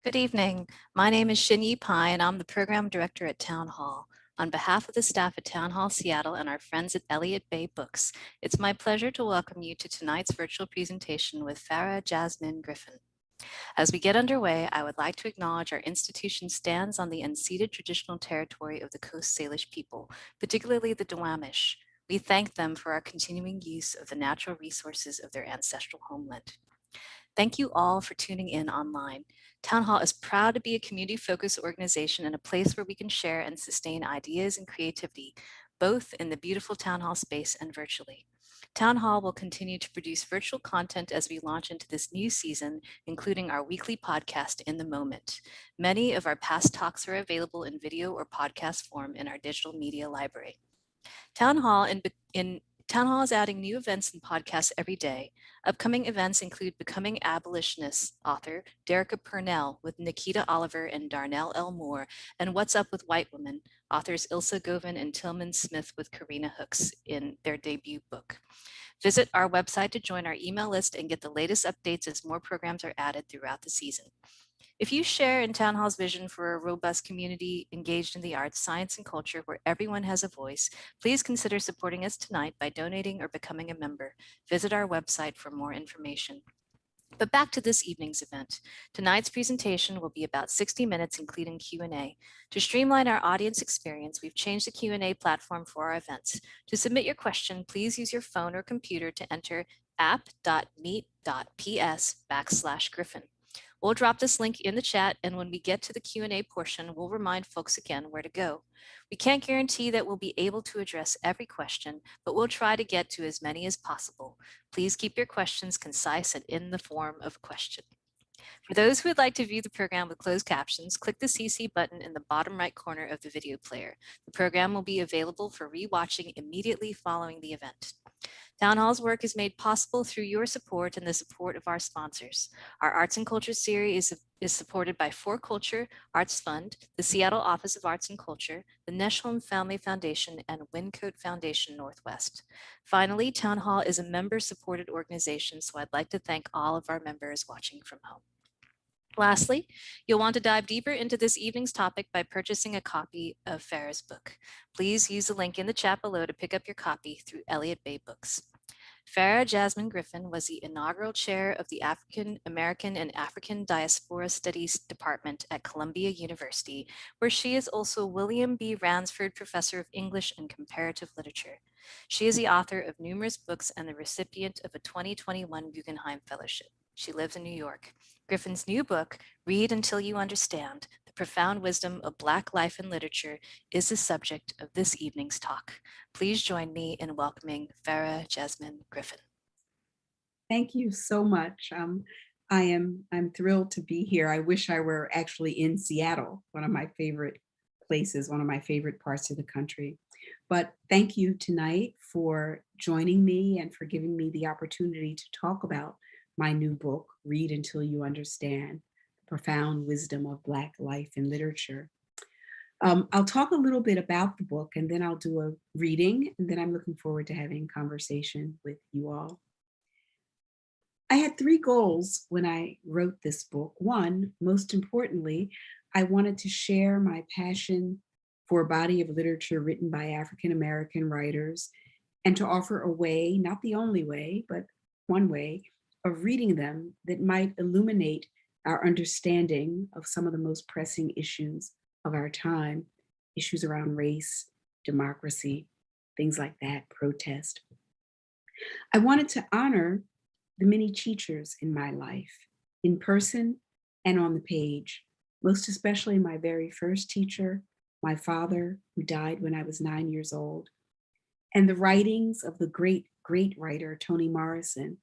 Good evening. My name is Shinyi Pai, and I'm the Program Director at Town Hall. On behalf of the staff at Town Hall Seattle and our friends at Elliott Bay Books, it's my pleasure to welcome you to tonight's virtual presentation with Farah Jasmine Griffin. As we get underway, I would like to acknowledge our institution stands on the unceded traditional territory of the Coast Salish people, particularly the Duwamish. We thank them for our continuing use of the natural resources of their ancestral homeland. Thank you all for tuning in online. Town Hall is proud to be a community-focused organization and a place where we can share and sustain ideas and creativity, both in the beautiful Town Hall space and virtually. Town Hall will continue to produce virtual content as we launch into this new season, including our weekly podcast, In the Moment. Many of our past talks are available in video or podcast form in our digital media library. Town Hall is adding new events and podcasts every day. Upcoming events include Becoming Abolitionist author Derricka Purnell with Nikita Oliver and Darnell L. Moore, and What's Up with White Women, authors Ilsa Govin and Tillman Smith with Karina Hooks in their debut book. Visit our website to join our email list and get the latest updates as more programs are added throughout the season. If you share in Town Hall's vision for a robust community engaged in the arts, science, and culture where everyone has a voice, please consider supporting us tonight by donating or becoming a member. Visit our website for more information. But back to this evening's event. Tonight's presentation will be about 60 minutes, including Q&A. To streamline our audience experience, we've changed the Q&A platform for our events. To submit your question, please use your phone or computer to enter app.meet.ps/Griffin. We'll drop this link in the chat, and when we get to the Q&A portion, we'll remind folks again where to go. We can't guarantee that we'll be able to address every question, but we'll try to get to as many as possible. Please keep your questions concise and in the form of a question. For those who would like to view the program with closed captions, click the CC button in the bottom right corner of the video player. The program will be available for rewatching immediately following the event. Town Hall's work is made possible through your support and the support of our sponsors. Our Arts and Culture series is supported by For Culture, Arts Fund, the Seattle Office of Arts and Culture, the Neshholm Family Foundation, and Wyncote Foundation Northwest. Finally, Town Hall is a member-supported organization, so I'd like to thank all of our members watching from home. Lastly, you'll want to dive deeper into this evening's topic by purchasing a copy of Farah's book. Please use the link in the chat below to pick up your copy through Elliott Bay Books. Farah Jasmine Griffin was the inaugural chair of the African American and African Diaspora Studies Department at Columbia University, where she is also William B. Ransford Professor of English and Comparative Literature. She is the author of numerous books and the recipient of a 2021 Guggenheim Fellowship. She lives in New York. Griffin's new book, Read Until You Understand, The Profound Wisdom of Black Life and Literature, is the subject of this evening's talk. Please join me in welcoming Farah Jasmine Griffin. Thank you so much. I'm thrilled to be here. I wish I were actually in Seattle, one of my favorite places, one of my favorite parts of the country. But thank you tonight for joining me and for giving me the opportunity to talk about my new book, Read Until You Understand, The Profound Wisdom of Black Life and Literature. I'll talk a little bit about the book and then I'll do a reading, and then I'm looking forward to having conversation with you all. I had three goals when I wrote this book. One, most importantly, I wanted to share my passion for a body of literature written by African American writers and to offer a way, not the only way, but one way of reading them that might illuminate our understanding of some of the most pressing issues of our time, issues around race, democracy, things like that, protest. I wanted to honor the many teachers in my life, in person and on the page, most especially my very first teacher, my father, who died when I was 9 years old, and the writings of the great, great writer, Toni Morrison,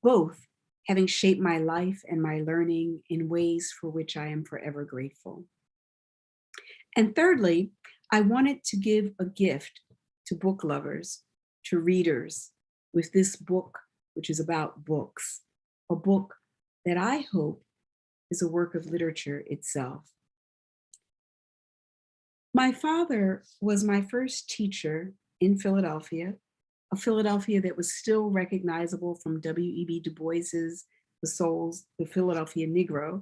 both having shaped my life and my learning in ways for which I am forever grateful. And thirdly, I wanted to give a gift to book lovers, to readers, with this book, which is about books, a book that I hope is a work of literature itself. My father was my first teacher in Philadelphia, a Philadelphia that was still recognizable from W.E.B. Du Bois's The Philadelphia Negro,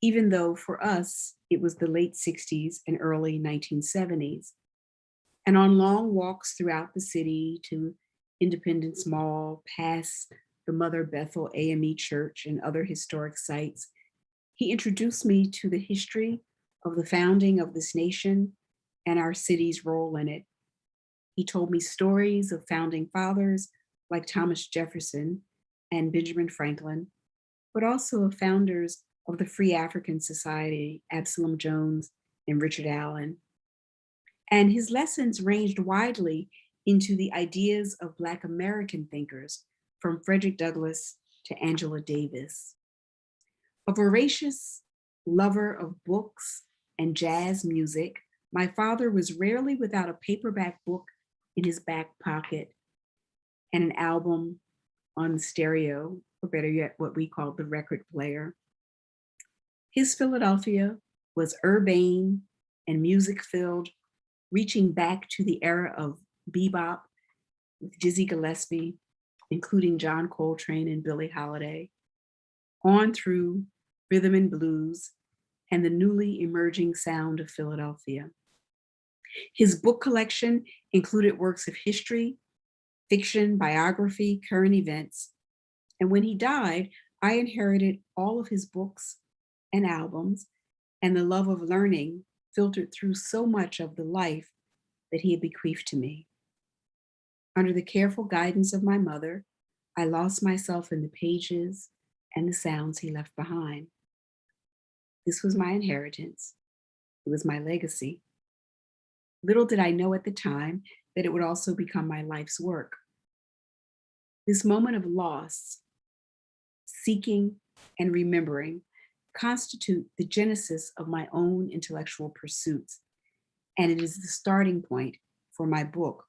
even though for us, it was the late 60s and early 1970s. And on long walks throughout the city to Independence Mall, past the Mother Bethel AME Church and other historic sites, he introduced me to the history of the founding of this nation and our city's role in it. He told me stories of founding fathers like Thomas Jefferson and Benjamin Franklin, but also of founders of the Free African Society, Absalom Jones and Richard Allen. And his lessons ranged widely into the ideas of Black American thinkers, from Frederick Douglass to Angela Davis. A voracious lover of books and jazz music, my father was rarely without a paperback book in his back pocket and an album on stereo, or better yet, what we called the record player. His Philadelphia was urbane and music-filled, reaching back to the era of bebop with Dizzy Gillespie, including John Coltrane and Billie Holiday, on through rhythm and blues and the newly emerging sound of Philadelphia. His book collection included works of history, fiction, biography, current events. And when he died, I inherited all of his books and albums, and the love of learning filtered through so much of the life that he had bequeathed to me. Under the careful guidance of my mother, I lost myself in the pages and the sounds he left behind. This was my inheritance. It was my legacy. Little did I know at the time that it would also become my life's work. This moment of loss, seeking, and remembering constitute the genesis of my own intellectual pursuits, and it is the starting point for my book,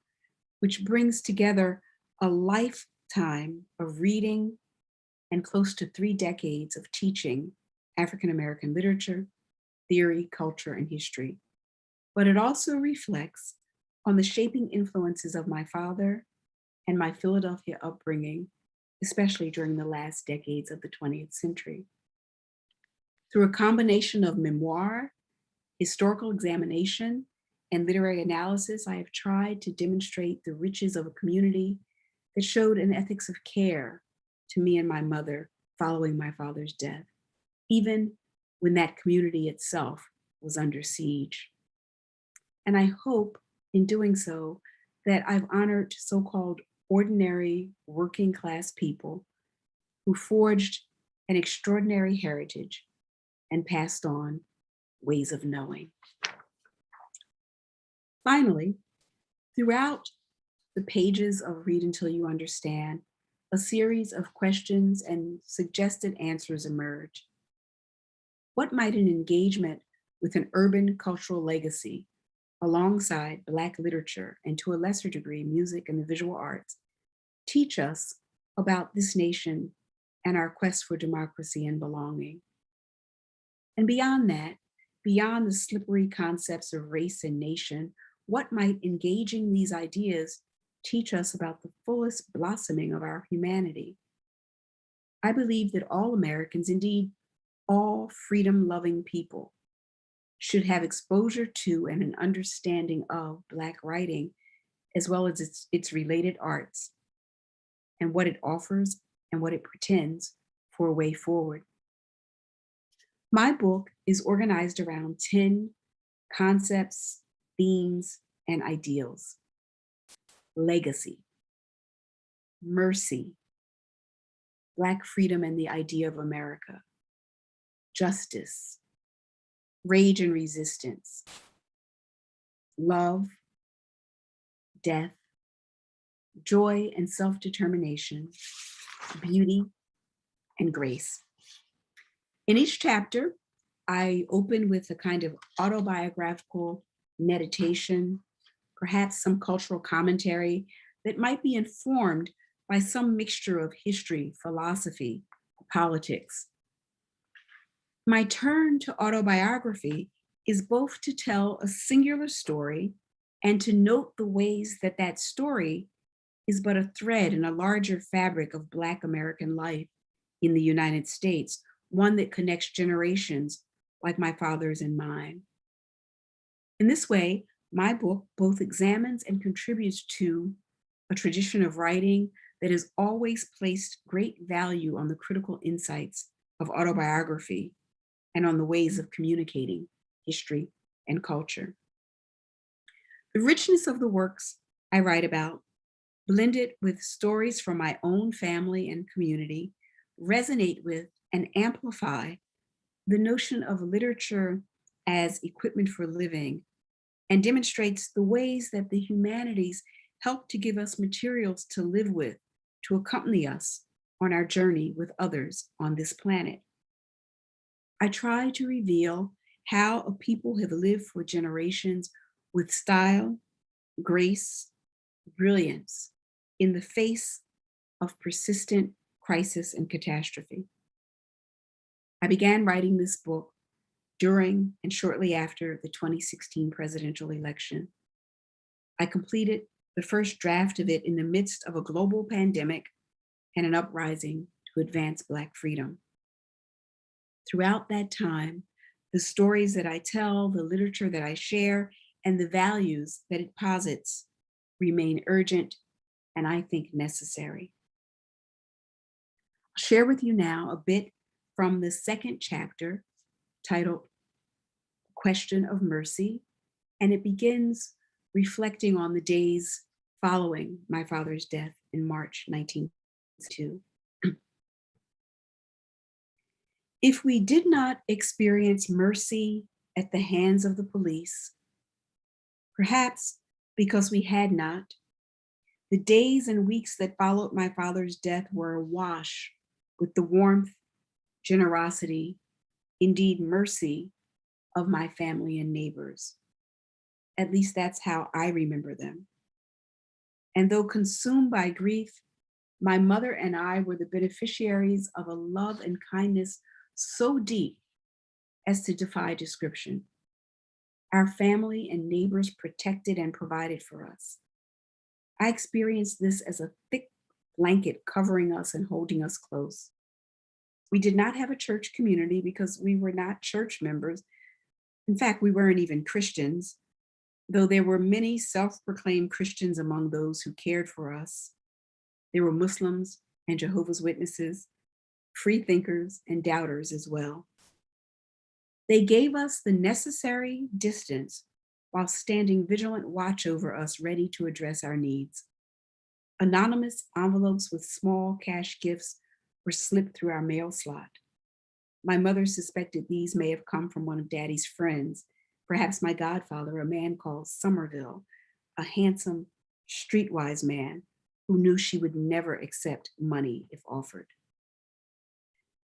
which brings together a lifetime of reading and close to 3 decades of teaching African American literature, theory, culture, and history. But it also reflects on the shaping influences of my father and my Philadelphia upbringing, especially during the last decades of the 20th century. Through a combination of memoir, historical examination, and literary analysis, I have tried to demonstrate the riches of a community that showed an ethics of care to me and my mother following my father's death, even when that community itself was under siege. And I hope in doing so that I've honored so-called ordinary working class people who forged an extraordinary heritage and passed on ways of knowing. Finally, throughout the pages of Read Until You Understand, a series of questions and suggested answers emerge. What might an engagement with an urban cultural legacy alongside Black literature and to a lesser degree, music and the visual arts, teach us about this nation and our quest for democracy and belonging? And beyond that, beyond the slippery concepts of race and nation, what might engaging these ideas teach us about the fullest blossoming of our humanity? I believe that all Americans, indeed all freedom-loving people, should have exposure to and an understanding of Black writing, as well as its related arts, and what it offers and what it pretends for a way forward. My book is organized around 10 concepts, themes, and ideals. Legacy, mercy, Black freedom and the idea of America, justice, rage and resistance, love, death, joy and self-determination, beauty, and grace. In each chapter, I open with a kind of autobiographical meditation, perhaps some cultural commentary that might be informed by some mixture of history, philosophy, politics. My turn to autobiography is both to tell a singular story and to note the ways that that story is but a thread in a larger fabric of Black American life in the United States, one that connects generations like my father's and mine. In this way, my book both examines and contributes to a tradition of writing that has always placed great value on the critical insights of autobiography and on the ways of communicating history and culture. The richness of the works I write about, blended with stories from my own family and community, resonate with and amplify the notion of literature as equipment for living, and demonstrates the ways that the humanities help to give us materials to live with, to accompany us on our journey with others on this planet. I try to reveal how a people have lived for generations with style, grace, brilliance in the face of persistent crisis and catastrophe. I began writing this book during and shortly after the 2016 presidential election. I completed the first draft of it in the midst of a global pandemic and an uprising to advance Black freedom. Throughout that time, the stories that I tell, the literature that I share, and the values that it posits remain urgent and I think necessary. I'll share with you now a bit from the second chapter titled Question of Mercy, and it begins reflecting on the days following my father's death in March 1992. If we did not experience mercy at the hands of the police, perhaps because we had not, the days and weeks that followed my father's death were awash with the warmth, generosity, indeed mercy of my family and neighbors. At least that's how I remember them. And though consumed by grief, my mother and I were the beneficiaries of a love and kindness so deep as to defy description. Our family and neighbors protected and provided for us. I experienced this as a thick blanket covering us and holding us close. We did not have a church community because we were not church members. In fact, we weren't even Christians, though there were many self-proclaimed Christians among those who cared for us. There were Muslims and Jehovah's Witnesses, free thinkers and doubters as well. They gave us the necessary distance while standing vigilant watch over us, ready to address our needs. Anonymous envelopes with small cash gifts were slipped through our mail slot. My mother suspected these may have come from one of Daddy's friends, perhaps my godfather, a man called Somerville, a handsome, streetwise man who knew she would never accept money if offered.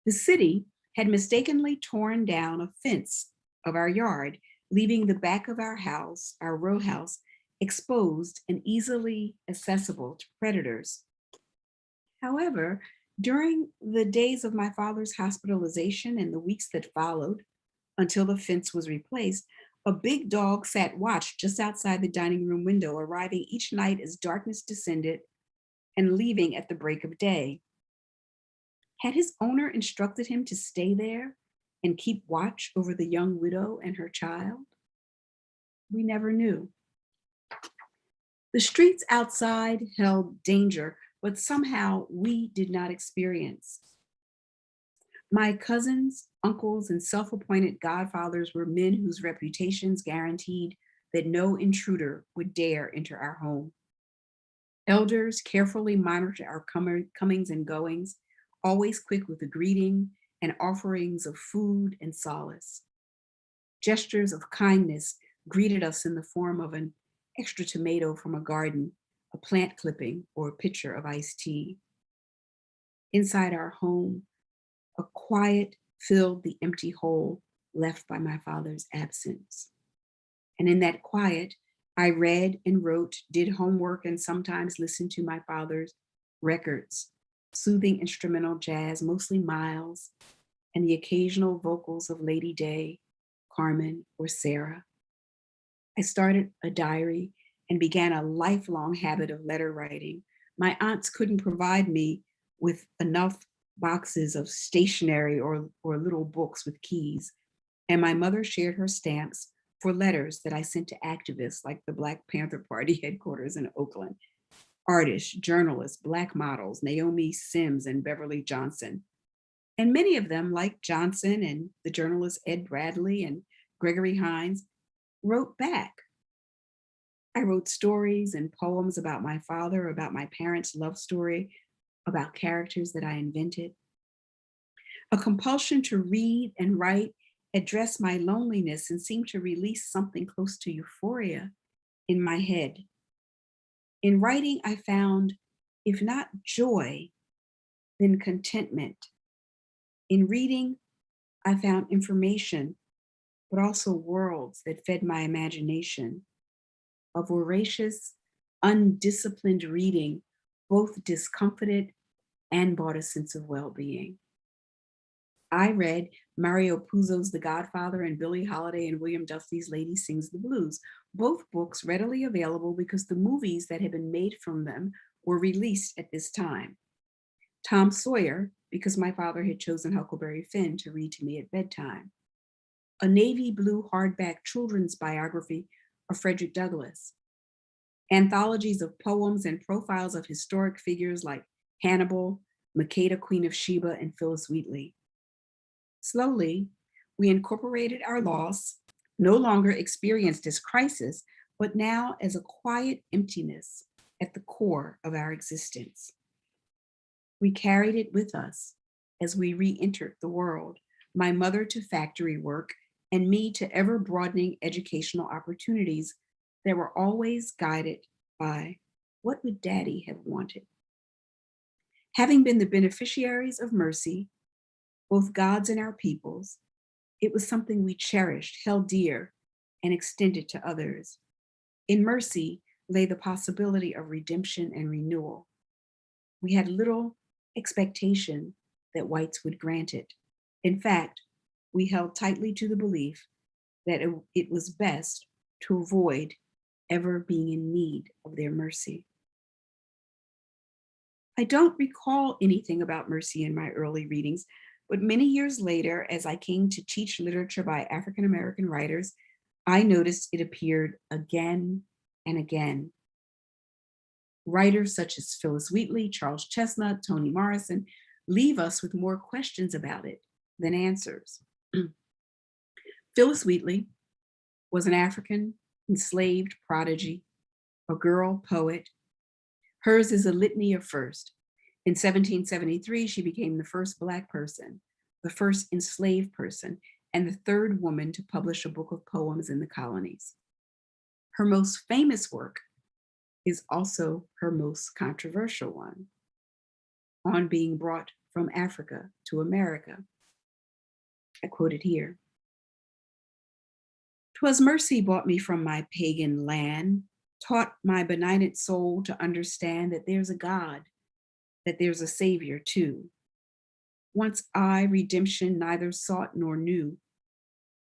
The city had mistakenly torn down a fence of our yard, leaving the back of our house, our row house, exposed and easily accessible to predators. However, during the days of my father's hospitalization and the weeks that followed, until the fence was replaced, a big dog sat watch just outside the dining room window, arriving each night as darkness descended and leaving at the break of day. Had his owner instructed him to stay there and keep watch over the young widow and her child? We never knew. The streets outside held danger, but somehow we did not experience. My cousins, uncles, and self-appointed godfathers were men whose reputations guaranteed that no intruder would dare enter our home. Elders carefully monitored our comings and goings, always quick with a greeting and offerings of food and solace. Gestures of kindness greeted us in the form of an extra tomato from a garden, a plant clipping, or a pitcher of iced tea. Inside our home, a quiet filled the empty hole left by my father's absence. And in that quiet, I read and wrote, did homework, and sometimes listened to my father's records, soothing instrumental jazz, mostly Miles, and the occasional vocals of Lady Day, Carmen, or Sarah. I started a diary and began a lifelong habit of letter writing. My aunts couldn't provide me with enough boxes of stationery or little books with keys, and my mother shared her stamps for letters that I sent to activists like the Black Panther Party headquarters in Oakland, artists, journalists, Black models, Naomi Sims and Beverly Johnson. And many of them, like Johnson and the journalists Ed Bradley and Gregory Hines, wrote back. I wrote stories and poems about my father, about my parents' love story, about characters that I invented. A compulsion to read and write addressed my loneliness and seemed to release something close to euphoria in my head. In writing, I found, if not joy, then contentment. In reading, I found information, but also worlds that fed my imagination. A voracious, undisciplined reading both discomfited and brought a sense of well-being. I read Mario Puzo's The Godfather and Billie Holiday and William Duffy's Lady Sings the Blues, both books readily available because the movies that had been made from them were released at this time. Tom Sawyer, because my father had chosen Huckleberry Finn to read to me at bedtime. A navy blue hardback children's biography of Frederick Douglass. Anthologies of poems and profiles of historic figures like Hannibal, Makeda, Queen of Sheba, and Phyllis Wheatley. Slowly, we incorporated our loss, no longer experienced as crisis, but now as a quiet emptiness at the core of our existence. We carried it with us as we re-entered the world, my mother to factory work, and me to ever broadening educational opportunities that were always guided by what would Daddy have wanted? Having been the beneficiaries of mercy, both God's and our people's, it was something we cherished, held dear, and extended to others. In mercy lay the possibility of redemption and renewal. We had little expectation that whites would grant it. In fact, we held tightly to the belief that it was best to avoid ever being in need of their mercy. I don't recall anything about mercy in my early readings, but many years later, as I came to teach literature by African American writers, I noticed it appeared again and again. Writers such as Phyllis Wheatley, Charles Chestnut, Toni Morrison leave us with more questions about it than answers. Phyllis Wheatley was an African enslaved prodigy, a girl poet. Hers is a litany of first. In 1773, she became the first Black person, the first enslaved person, and the third woman to publish a book of poems in the colonies. Her most famous work is also her most controversial one, On Being Brought from Africa to America. I quote it here. "'Twas mercy brought me from my pagan land, taught my benighted soul to understand that there's a God, that there's a Savior too. Once I redemption neither sought nor knew.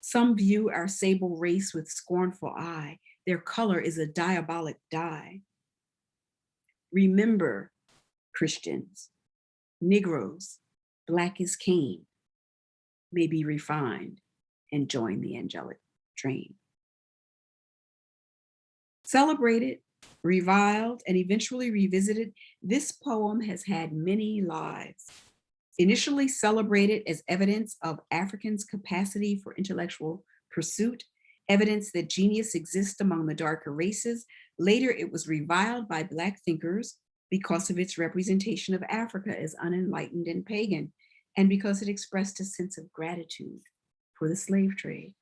Some view our sable race with scornful eye. Their color is a diabolic dye. Remember, Christians, Negroes, Black as Cain, may be refined and join the angelic train." Celebrated, reviled, and eventually revisited, this poem has had many lives. Initially celebrated as evidence of Africans' capacity for intellectual pursuit, evidence that genius exists among the darker races, later it was reviled by Black thinkers because of its representation of Africa as unenlightened and pagan, and because it expressed a sense of gratitude for the slave trade.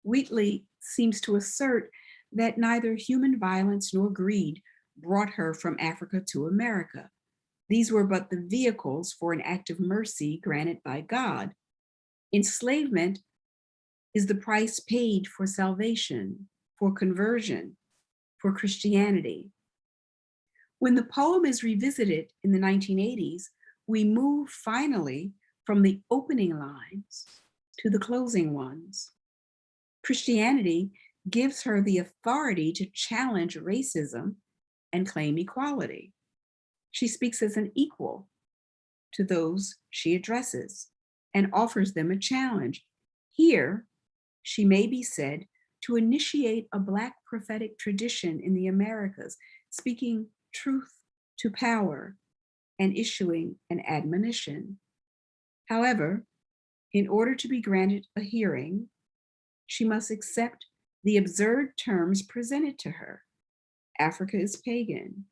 Wheatley seems to assert that neither human violence nor greed brought her from Africa to America. These were but the vehicles for an act of mercy granted by God. Enslavement is the price paid for salvation, for conversion, for Christianity. When the poem is revisited in the 1980s, we move finally from the opening lines to the closing ones. Christianity gives her the authority to challenge racism and claim equality. She speaks as an equal to those she addresses and offers them a challenge. Here, she may be said to initiate a Black prophetic tradition in the Americas, speaking truth to power and issuing an admonition. However, in order to be granted a hearing, she must accept the absurd terms presented to her. Africa is pagan.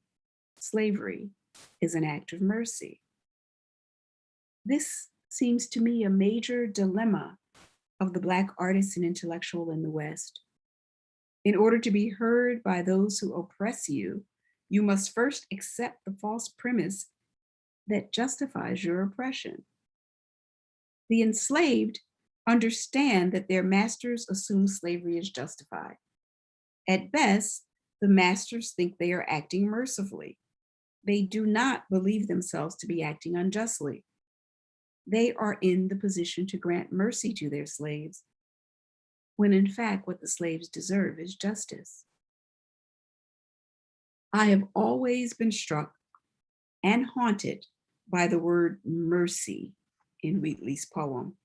Slavery is an act of mercy. This seems to me a major dilemma of the Black artist and intellectual in the West. In order to be heard by those who oppress you, you must first accept the false premise that justifies your oppression. The enslaved understand that their masters assume slavery is justified. At best, the masters think they are acting mercifully. They do not believe themselves to be acting unjustly. They are in the position to grant mercy to their slaves, when in fact what the slaves deserve is justice. I have always been struck and haunted by the word mercy in Wheatley's poem.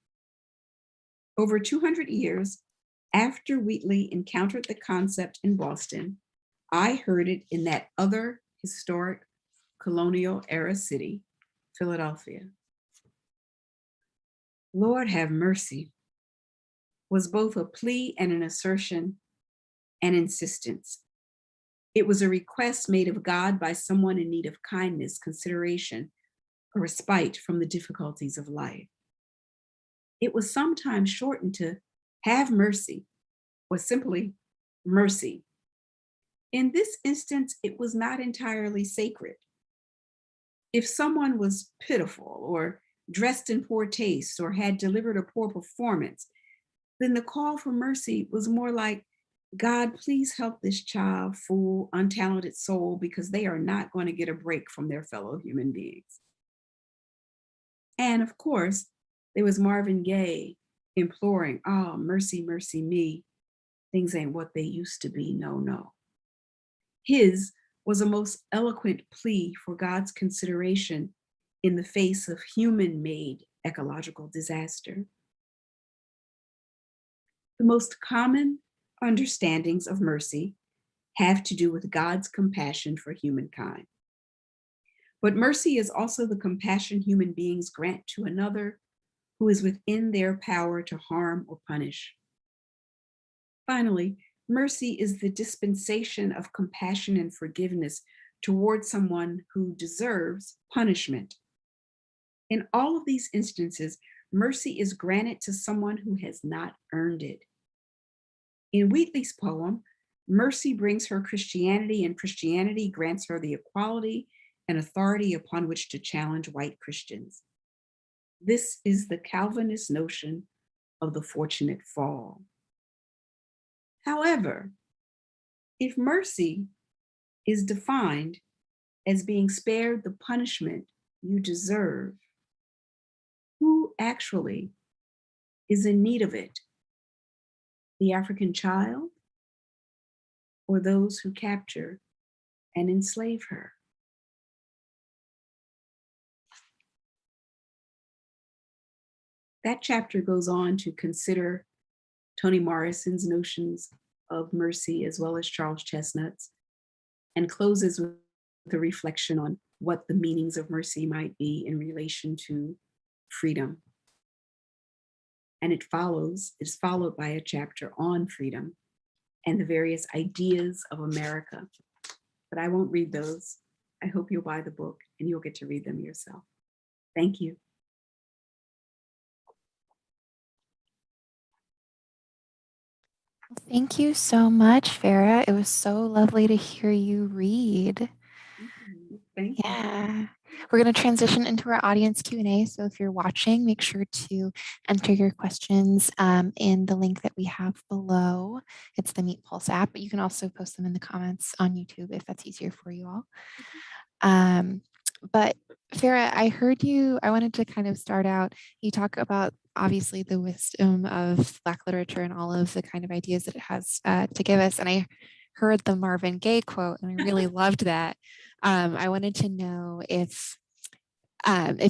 Over 200 years after Wheatley encountered the concept in Boston, I heard it in that other historic colonial era city, Philadelphia. Lord have mercy was both a plea and an assertion and insistence. It was a request made of God by someone in need of kindness, consideration, a respite from the difficulties of life. It was sometimes shortened to have mercy or simply mercy. In this instance, it was not entirely sacred. If someone was pitiful or dressed in poor taste or had delivered a poor performance, then the call for mercy was more like, God, please help this child, fool, untalented soul, because they are not going to get a break from their fellow human beings. And of course, there was Marvin Gaye imploring, oh, mercy, mercy me. Things ain't what they used to be. No, no. His was a most eloquent plea for God's consideration in the face of human made ecological disaster. The most common understandings of mercy have to do with God's compassion for humankind. But mercy is also the compassion human beings grant to another who is within their power to harm or punish. Finally, mercy is the dispensation of compassion and forgiveness toward someone who deserves punishment. In all of these instances, mercy is granted to someone who has not earned it. In Wheatley's poem, mercy brings her Christianity, and Christianity grants her the equality and authority upon which to challenge white Christians. This is the Calvinist notion of the fortunate fall. However, if mercy is defined as being spared the punishment you deserve, who actually is in need of it? The African child or those who capture and enslave her? That chapter goes on to consider Toni Morrison's notions of mercy as well as Charles Chestnut's, and closes with a reflection on what the meanings of mercy might be in relation to freedom. And is followed by a chapter on freedom and the various ideas of America. But I won't read those. I hope you'll buy the book and you'll get to read them yourself. Thank you. Thank you so much, Farah. It was so lovely to hear you read. Thank you. Yeah. We're going to transition into our audience Q&A. So if you're watching, make sure to enter your questions in the link that we have below. It's the Meet Pulse app, but you can also post them in the comments on YouTube if that's easier for you all. But Farah, I heard you, I wanted to kind of start out, you talk about obviously the wisdom of Black literature and all of the kind of ideas that it has to give us. And I heard the Marvin Gaye quote and I really loved that. I wanted to know if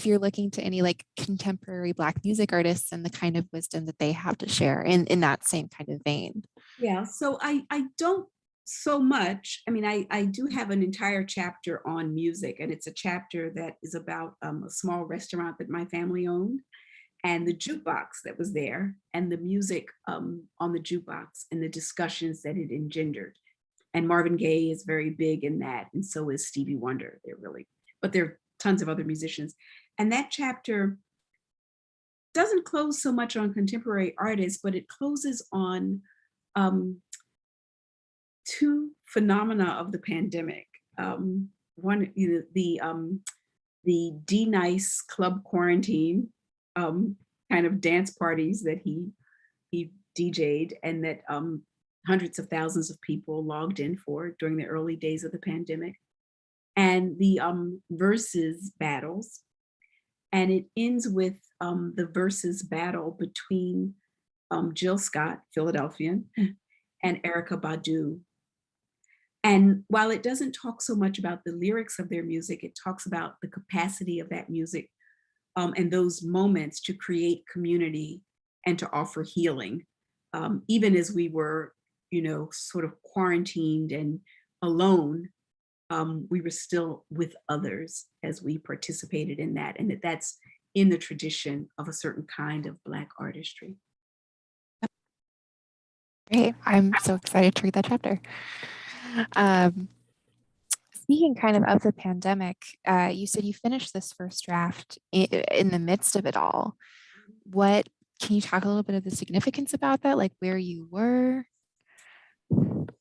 you're looking to any like contemporary Black music artists and the kind of wisdom that they have to share in that same kind of vein. Yeah, so I don't so much. I mean, I do have an entire chapter on music, and it's a chapter that is about a small restaurant that my family owned, and the jukebox that was there, and the music on the jukebox, and the discussions that it engendered. And Marvin Gaye is very big in that, and so is Stevie Wonder. But there are tons of other musicians. And that chapter doesn't close so much on contemporary artists, but it closes on two phenomena of the pandemic. One, the D-Nice club quarantine kind of dance parties that he DJ'd, and that hundreds of thousands of people logged in for during the early days of the pandemic, and the versus battles. And it ends with the versus battle between Jill Scott, Philadelphian, and Erykah Badu. And while it doesn't talk so much about the lyrics of their music, it talks about the capacity of that music and those moments to create community and to offer healing. Even as we were, sort of quarantined and alone, we were still with others as we participated in that, and that's in the tradition of a certain kind of Black artistry. Great. I'm so excited to read that chapter. Speaking kind of the pandemic, you said you finished this first draft in the midst of it all. What can you talk a little bit of the significance about that, like where you were?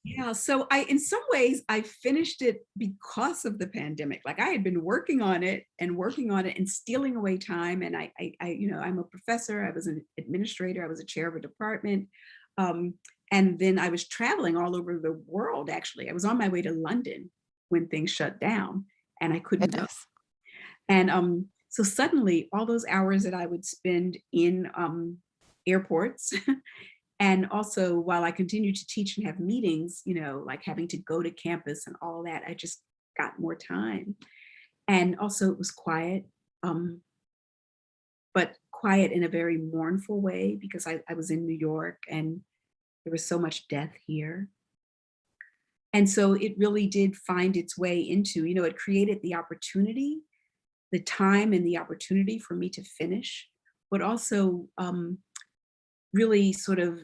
Yeah, so in some ways, I finished it because of the pandemic. Like I had been working on it and stealing away time. And I'm a professor. I was an administrator. I was a chair of a department. Um, and then I was traveling all over the world. Actually, I was on my way to London when things shut down, and I couldn't go. Goodness. And so suddenly, all those hours that I would spend in airports. And also, while I continued to teach and have meetings, like having to go to campus and all that, I just got more time. And also, it was quiet, but quiet in a very mournful way because I was in New York and there was so much death here. And so it really did find its way into, it created the opportunity, the time and the opportunity for me to finish, but also really sort of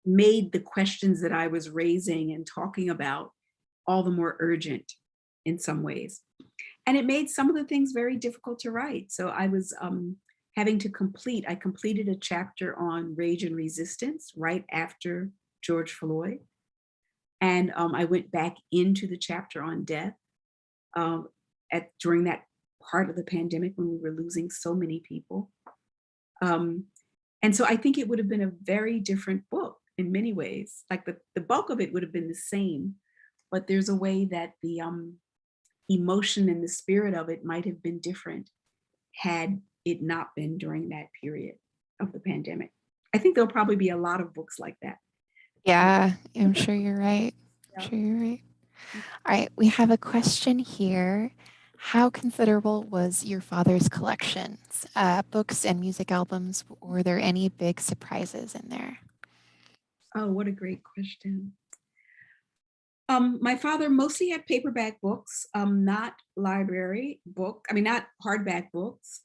made the questions that I was raising and talking about all the more urgent in some ways. And it made some of the things very difficult to write. So I was having to I completed a chapter on rage and resistance right after George Floyd. And I went back into the chapter on death during that part of the pandemic when we were losing so many people. And so I think it would have been a very different book in many ways. Like the bulk of it would have been the same, but there's a way that the emotion and the spirit of it might have been different had it not been during that period of the pandemic. I think there'll probably be a lot of books like that. Yeah, I'm sure you're right. I'm Yeah. sure you're right. All right, we have a question here. How considerable was your father's collections, books and music albums? Were there any big surprises in there? Oh, what a great question. My father mostly had paperback books, not not hardback books.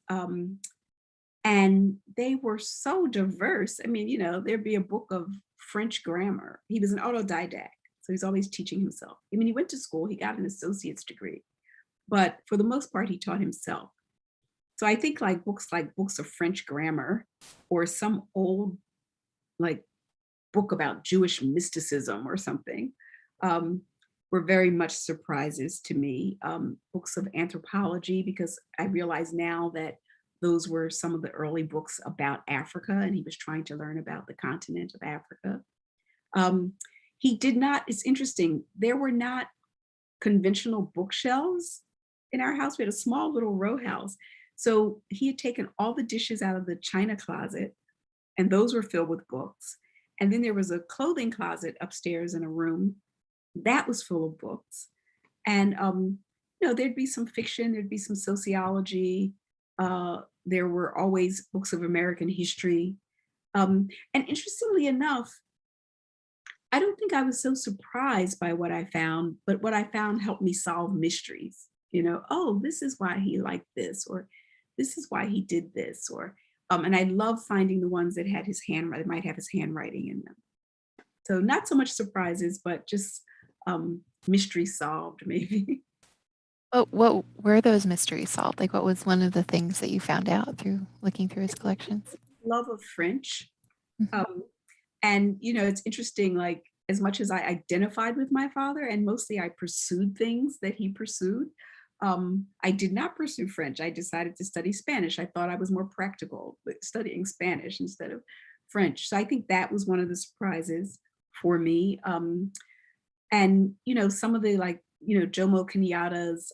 And they were so diverse. I mean, there'd be a book of French grammar. He was an autodidact, so he's always teaching himself. I mean, he went to school, he got an associate's degree, but for the most part, he taught himself. So I think like books of French grammar or some old like book about Jewish mysticism or something were very much surprises to me. Books of anthropology, because I realize now that those were some of the early books about Africa, and he was trying to learn about the continent of Africa. He did not, it's interesting, there were not conventional bookshelves in our house. We had a small little row house. So he had taken all the dishes out of the china closet, and those were filled with books. And then there was a clothing closet upstairs in a room that was full of books. And there'd be some fiction, there'd be some sociology. There were always books of American history. And interestingly enough, I don't think I was so surprised by what I found, but what I found helped me solve mysteries. Oh, this is why he liked this, or this is why he did this, or and I love finding the ones that had might have his handwriting in them. So not so much surprises, but just mystery solved, maybe. What were those mysteries solved? Like, what was one of the things that you found out through looking through his collections? Love of French. Mhm. And, it's interesting, like, as much as I identified with my father, and mostly I pursued things that he pursued, I did not pursue French. I decided to study Spanish. I thought I was more practical with studying Spanish instead of French. So I think that was one of the surprises for me. And, some of the Jomo Kenyatta's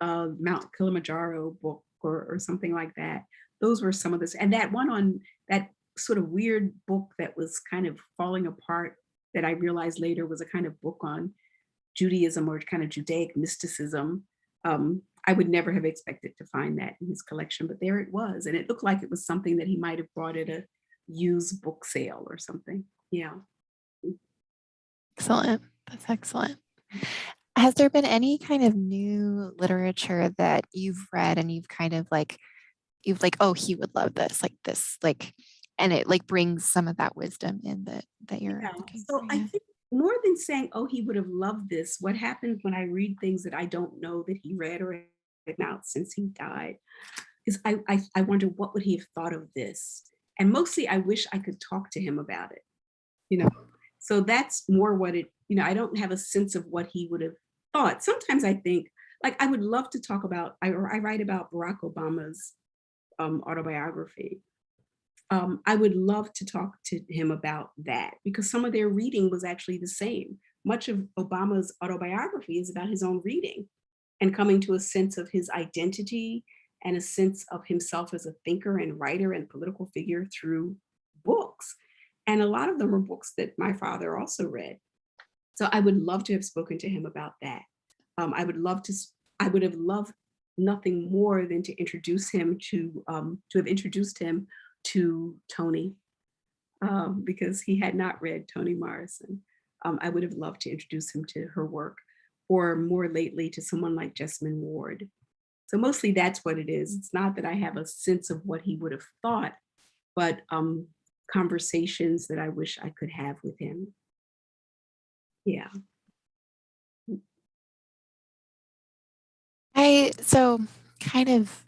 Mount Kilimanjaro book or something like that. Those were some of this. And that one on that sort of weird book that was kind of falling apart that I realized later was a kind of book on Judaism or kind of Judaic mysticism. I would never have expected to find that in his collection, but there it was. And it looked like it was something that he might have bought at a used book sale or something. Yeah. Excellent. That's excellent. Has there been any kind of new literature that you've read and you've like, oh, he would love this, and it like brings some of that wisdom in that you're Yeah. looking So for? I Yeah. think more than saying, oh, he would have loved this, what happens when I read things that I don't know that he read or had out since he died because I wonder what would he have thought of this? And mostly I wish I could talk to him about it, you know? So that's more what it, I don't have a sense of what he would have thought. Sometimes I think, like, I would love to talk about, I write about Barack Obama's autobiography. I would love to talk to him about that because some of their reading was actually the same. Much of Obama's autobiography is about his own reading and coming to a sense of his identity and a sense of himself as a thinker and writer and political figure through books. And a lot of them are books that my father also read. So I would love to have spoken to him about that. I would love to, I would have loved nothing more than to introduce him to have introduced him to Toni, because he had not read Toni Morrison. I would have loved to introduce him to her work, or more lately to someone like Jesmyn Ward. So mostly that's what it is. It's not that I have a sense of what he would have thought, but conversations that I wish I could have with him. Yeah. So kind of,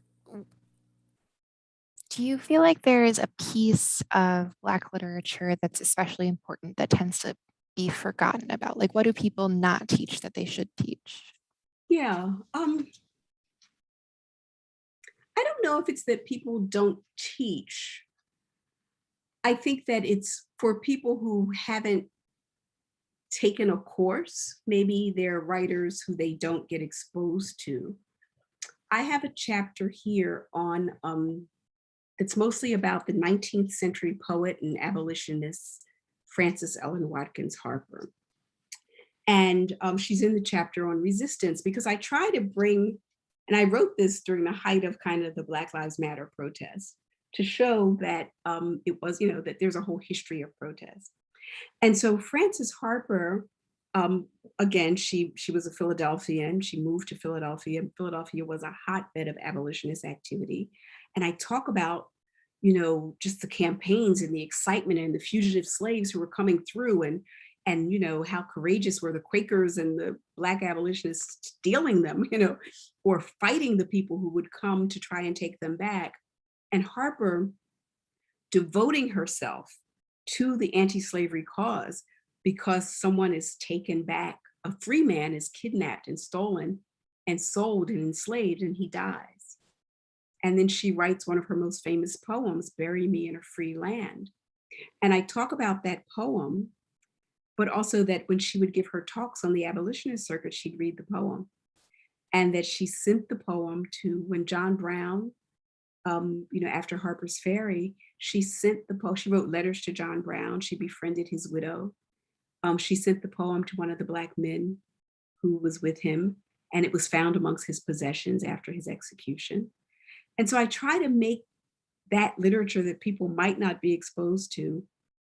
do you feel like there is a piece of Black literature that's especially important that tends to be forgotten about? Like, what do people not teach that they should teach? Yeah. I don't know if it's that people don't teach. I think that it's for people who haven't taken a course, maybe they're writers who they don't get exposed to. I have a chapter here on, it's mostly about the 19th century poet and abolitionist Frances Ellen Watkins Harper. And she's in the chapter on resistance because I try to bring, and I wrote this during the height of kind of the Black Lives Matter protest to show that it was, that there's a whole history of protest. And so Frances Harper, again, she was a Philadelphian. She moved to Philadelphia. Philadelphia was a hotbed of abolitionist activity. And I talk about, just the campaigns and the excitement and the fugitive slaves who were coming through, and how courageous were the Quakers and the Black abolitionists stealing them, or fighting the people who would come to try and take them back. And Harper devoting herself to the anti-slavery cause because someone is taken back, a free man is kidnapped and stolen and sold and enslaved, and he dies. And then she writes one of her most famous poems, Bury Me in a Free Land. And I talk about that poem, but also that when she would give her talks on the abolitionist circuit, she'd read the poem. And that she sent the poem to, when John Brown, after Harper's Ferry, she sent the poem, she wrote letters to John Brown, she befriended his widow. She sent the poem to one of the Black men who was with him, and it was found amongst his possessions after his execution. And so I try to make that literature that people might not be exposed to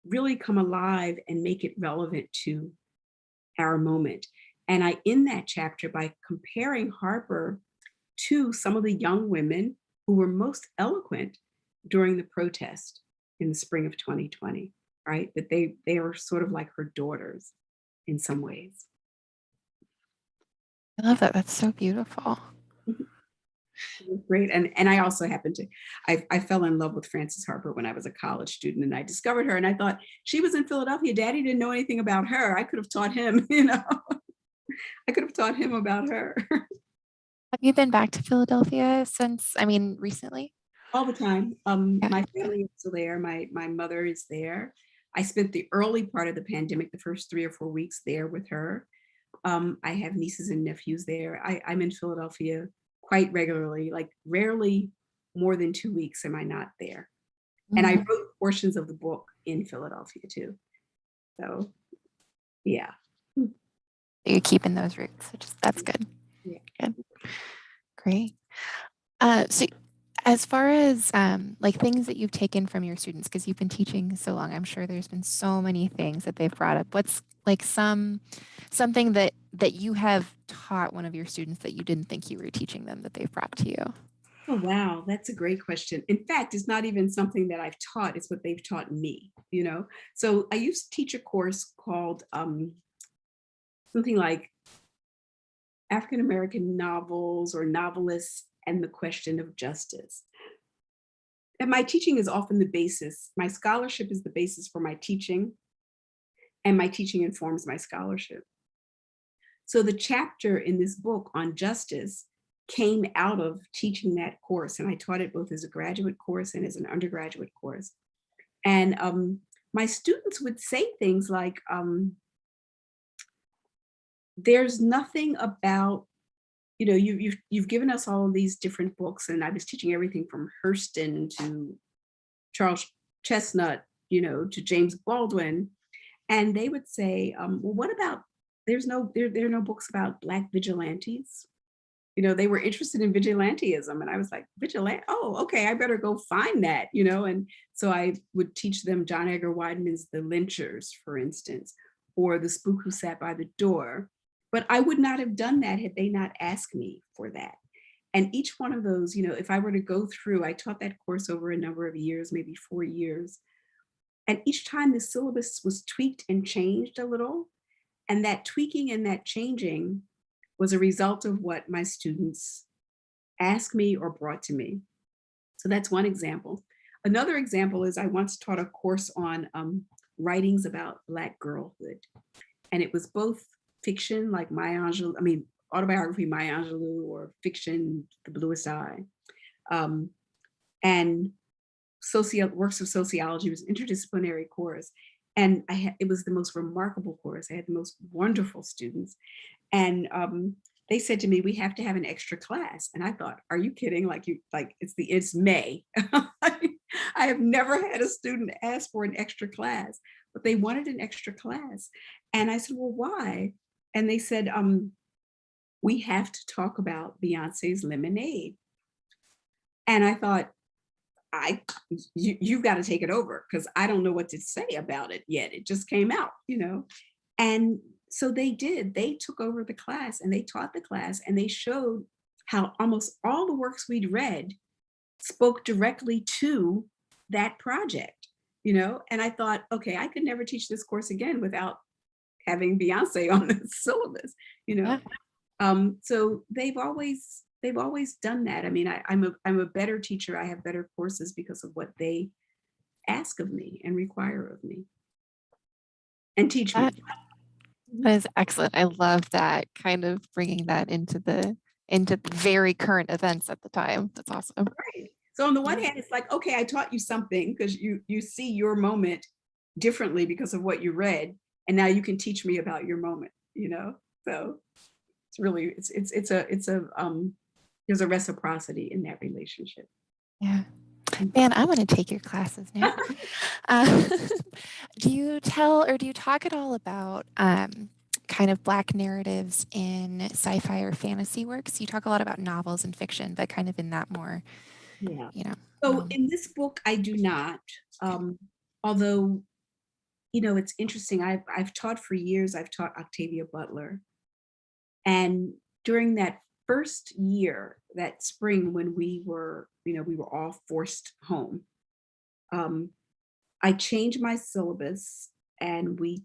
really come alive and make it relevant to our moment. And I end that chapter by comparing Harper to some of the young women who were most eloquent during the protest in the spring of 2020, right? That they are sort of like her daughters in some ways. I love that. That's so beautiful. Great. And I also happened to, I fell in love with Frances Harper when I was a college student, and I discovered her and I thought, she was in Philadelphia. Daddy didn't know anything about her. I could have taught him, I could have taught him about her. Have you been back to Philadelphia since, recently? All the time. Yeah. My family is still there. My mother is there. I spent the early part of the pandemic, the first 3 or 4 weeks there with her. I have nieces and nephews there. I'm in Philadelphia quite regularly, like rarely more than 2 weeks am I not there. And I wrote portions of the book in Philadelphia too. So yeah. You're keeping those roots, that's good. Yeah. Good. Great. So as far as like things that you've taken from your students, because you've been teaching so long, I'm sure there's been so many things that they've brought up. What's like something that you have taught one of your students that you didn't think you were teaching them that they've brought to you? Oh, wow. That's a great question. In fact, it's not even something that I've taught. It's what they've taught me, So I used to teach a course called something like African-American novels or novelists and the question of justice. that my teaching is often the basis. My scholarship is the basis for my teaching, and my teaching informs my scholarship. So the chapter in this book on justice came out of teaching that course, and I taught it both as a graduate course and as an undergraduate course. And my students would say things like, there's nothing about, you know, you've given us all of these different books, and I was teaching everything from Hurston to Charles Chestnut, you know, to James Baldwin. And they would say, well, what about, there are no books about Black vigilantes. You know, they were interested in vigilantism. And I was like, vigilante, oh, okay, I better go find that, you know? And so I would teach them John Edgar Wideman's The Lynchers, for instance, or The Spook Who Sat by the Door. But I would not have done that had they not asked me for that. And each one of those, you know, if I were to go through, I taught that course over a number of years, maybe 4 years. And each time the syllabus was tweaked and changed a little. And that tweaking and that changing was a result of what my students asked me or brought to me. So that's one example. Another example is I once taught a course on writings about Black girlhood. And it was both fiction, like Maya Angelou, I mean, autobiography Maya Angelou, or fiction, The Bluest Eye. And works of sociology. It was an interdisciplinary course. And it was the most remarkable course. I had the most wonderful students. And they said to me, we have to have an extra class. And I thought, are you kidding? It's May. I have never had a student ask for an extra class, but they wanted an extra class. And I said, well, why? And they said, we have to talk about Beyonce's Lemonade. And I thought, you've got to take it over, because I don't know what to say about it yet. It just came out, you know. And so they did. They took over the class and they taught the class, and they showed how almost all the works we'd read spoke directly to that project, you know. And I thought, okay, I could never teach this course again without having Beyonce on the syllabus, you know. Yeah. So they've always done that. I mean, I'm a better teacher. I have better courses because of what they ask of me and require of me and teach me. That is excellent. I love that, kind of bringing that into the very current events at the time. That's awesome. Right. So on the one hand, it's like, okay, I taught you something because you see your moment differently because of what you read, and now you can teach me about your moment, you know. So it's really there's a reciprocity in that relationship. Yeah. Man, I want to take your classes now. Do you talk at all about kind of Black narratives in sci-fi or fantasy works? You talk a lot about novels and fiction, but kind of in that more, Yeah. you know. So in this book, I do not. Although, you know, it's interesting. I've taught for years. I've taught Octavia Butler, and during that first year, that spring when we were all forced home, I changed my syllabus, and we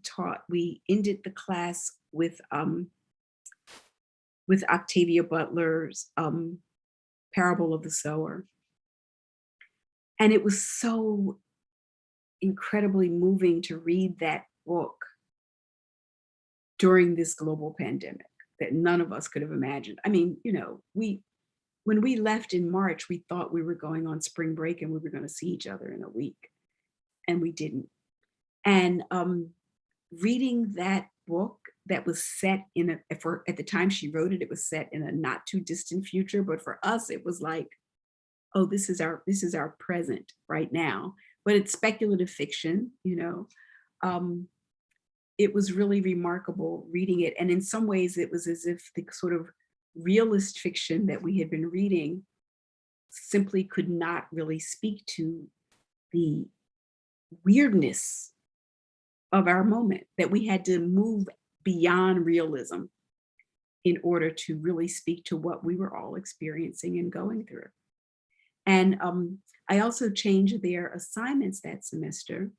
ended the class with Octavia Butler's Parable of the Sower. And it was so incredibly moving to read that book during this global pandemic that none of us could have imagined. I mean, you know, when we left in March, we thought we were going on spring break and we were going to see each other in a week, and we didn't. And reading that book that was set at the time she wrote it, it was set in a not too distant future, but for us, it was like, oh, this is our present right now. But it's speculative fiction, you know. It was really remarkable reading it. And in some ways, it was as if the sort of realist fiction that we had been reading simply could not really speak to the weirdness of our moment, that we had to move beyond realism in order to really speak to what we were all experiencing and going through. And I also changed their assignments that semester.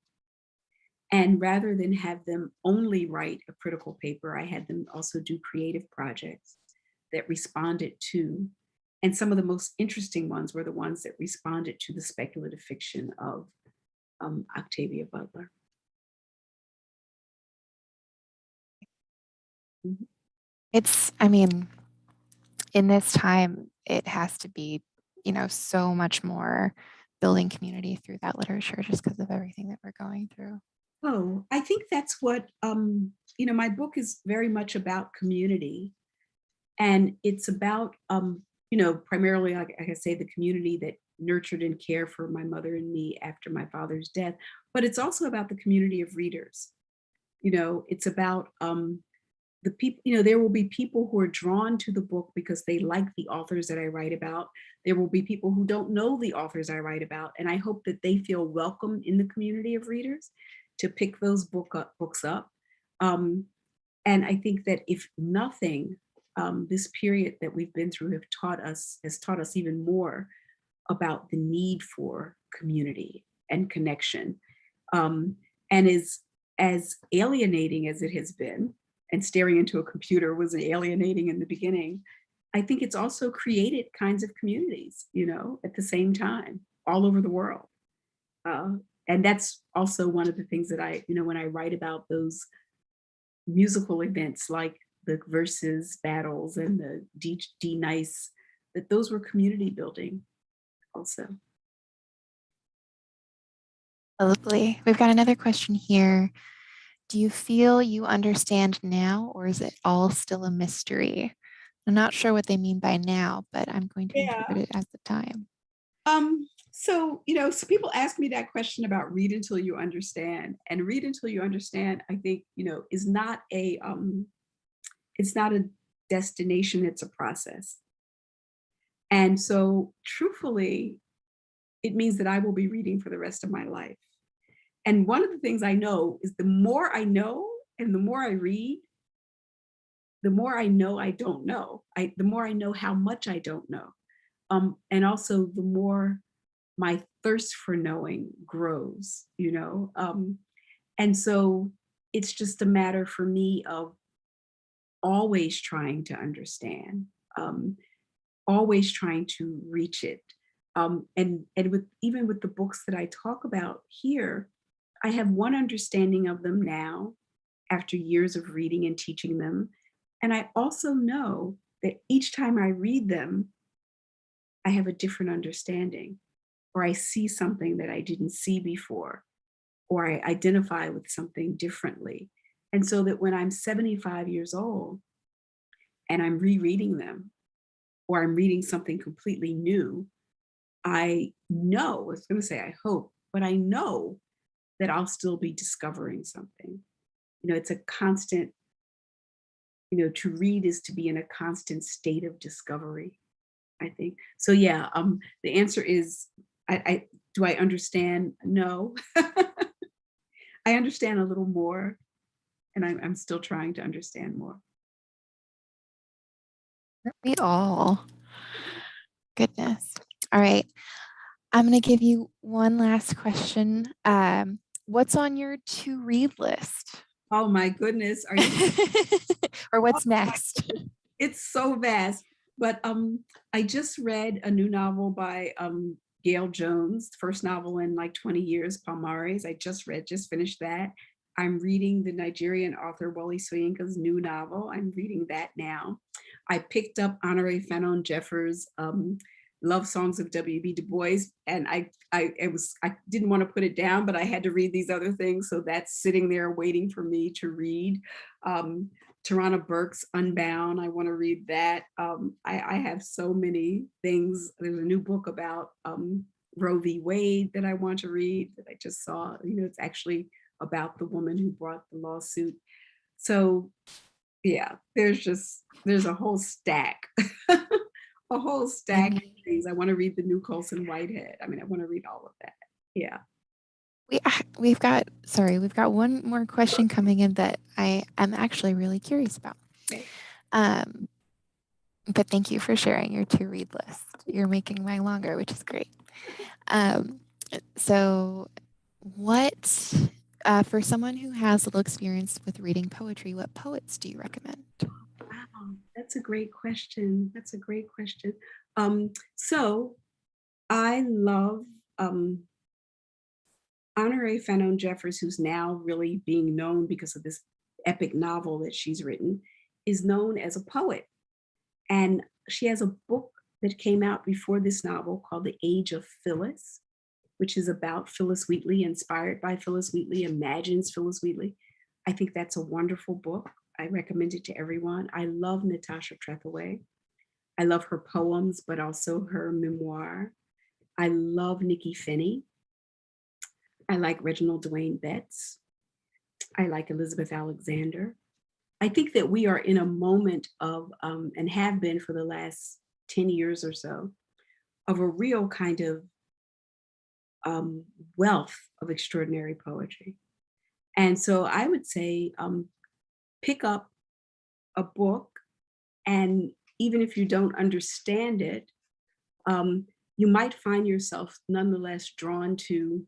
And rather than have them only write a critical paper, I had them also do creative projects that responded to And some of the most interesting ones were the ones that responded to the speculative fiction of Octavia Butler. Mhm. It's, I mean, in this time, it has to be, you know, so much more building community through that literature just because of everything that we're going through. Oh, I think that's what, my book is very much about community. And it's about, primarily, like I say, the community that nurtured and cared for my mother and me after my father's death. But it's also about the community of readers. It's about the people, there will be people who are drawn to the book because they like the authors that I write about. There will be people who don't know the authors I write about. And I hope that they feel welcome in the community of readers to pick those books up. Um, and I think that if nothing, this period that we've been through has taught us even more about the need for community and connection. And is as alienating as it has been, and staring into a computer was alienating in the beginning, I think it's also created kinds of communities, at the same time, all over the world. And that's also one of the things that when I write about those musical events like the Versus battles and the D Nice, that those were community building also. Lovely. We've got another question here. Do you feel you understand now, or is it all still a mystery? I'm not sure what they mean by now, but I'm going to Yeah. interpret it as the time. So people ask me that question about read until you understand, and read until you understand, I think, is not it's not a destination, it's a process. And so truthfully, it means that I will be reading for the rest of my life. And one of the things I know is the more I know and the more I read, the more I know I don't know. The more I know how much I don't know. And also the more my thirst for knowing grows, and so it's just a matter for me of always trying to understand, um, always trying to reach it. And with even with the books that I talk about here, I have one understanding of them now after years of reading and teaching them. And I also know that each time I read them, I have a different understanding, or I see something that I didn't see before, or I identify with something differently. And so that when I'm 75 years old and I'm rereading them, or I'm reading something completely new, I know, I was going to say I hope, but I know that I'll still be discovering something. It's a constant, to read is to be in a constant state of discovery, I think. So yeah, the answer is, I do I understand? No. I understand a little more, and I'm still trying to understand more. We all. Goodness. All right. I'm going to give you one last question. What's on your to read list? Oh my goodness, are you? Or what's next? It's so vast. But I just read a new novel by Gail Jones, first novel in like 20 years, Palmares. I just finished that. I'm reading the Nigerian author Wole Soyinka's new novel. I'm reading that now. I picked up Honore Fanon Jeffers' Love Songs of W.B. Du Bois, and I didn't want to put it down, but I had to read these other things, so that's sitting there waiting for me to read. Tarana Burke's Unbound, I want to read that. I have so many things. There's a new book about Roe v. Wade that I want to read that I just saw. It's actually about the woman who brought the lawsuit. So yeah, there's a whole stack, a whole stack of things. I want to read the new Colson Whitehead. I want to read all of that. Yeah. We've got one more question coming in that I am actually really curious about. Okay. But thank you for sharing your to read list. You're making mine longer, which is great. So what, for someone who has little experience with reading poetry, what poets do you recommend? Wow, that's a great question. So I love Honoré Fanonne Jeffers, who's now really being known because of this epic novel that she's written, is known as a poet. And she has a book that came out before this novel called The Age of Phyllis, which is about Phyllis Wheatley, inspired by Phyllis Wheatley, imagines Phyllis Wheatley. I think that's a wonderful book. I recommend it to everyone. I love Natasha Trethewey. I love her poems, but also her memoir. I love Nikki Finney. I like Reginald Dwayne Betts. I like Elizabeth Alexander. I think that we are in a moment of, and have been for the last 10 years or so, of a real kind of wealth of extraordinary poetry. And so I would say pick up a book, and even if you don't understand it, you might find yourself nonetheless drawn to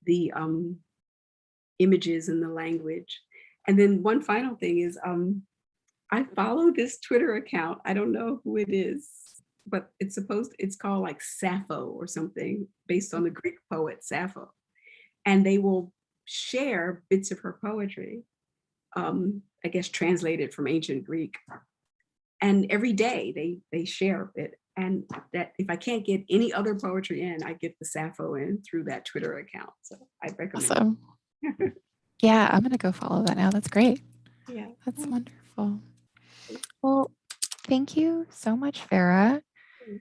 the images and the language. And then one final thing is I follow this Twitter account. I don't know who it is, but it's called like Sappho or something, based on the Greek poet Sappho. And they will share bits of her poetry, I guess translated from ancient Greek. And every day they share it. And that if I can't get any other poetry in, I get the Sappho in through that Twitter account. So I recommend Awesome. it. Yeah, I'm going to go follow that now. That's great. Yeah. That's wonderful. Well, thank you so much, Farah.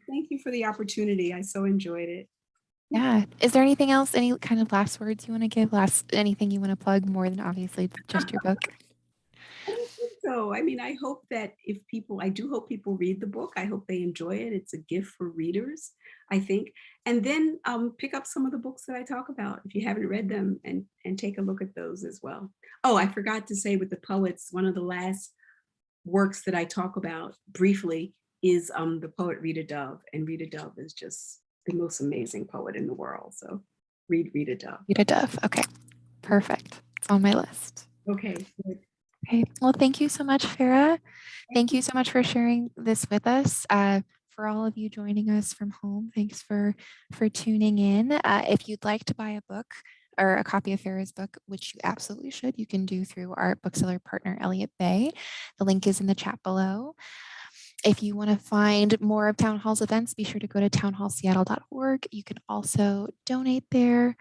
Thank you for the opportunity. I so enjoyed it. Yeah. Is there anything else, any kind of last words you want to give? Anything you want to plug more than obviously just your book? I don't think so. I mean, I hope that I do hope people read the book. I hope they enjoy it. It's a gift for readers, I think. And then pick up some of the books that I talk about if you haven't read them, and take a look at those as well. Oh, I forgot to say with the poets, one of the last works that I talk about briefly is the poet Rita Dove. And Rita Dove is just the most amazing poet in the world. So read Rita Dove. Rita Dove. Okay. Perfect. It's on my list. Okay, good. Okay. Well, thank you so much, Farah. Thank you so much for sharing this with us. For all of you joining us from home, thanks for tuning in. If you'd like to buy a book or a copy of Farah's book, which you absolutely should, you can do through our bookseller partner, Elliott Bay. The link is in the chat below. If you want to find more of Town Hall's events, be sure to go to townhallseattle.org. You can also donate there.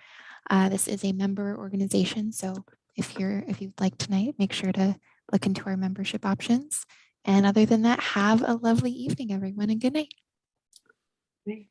This is a member organization, so if you'd like tonight, make sure to look into our membership options. And other than that, have a lovely evening, everyone, and good night. Great.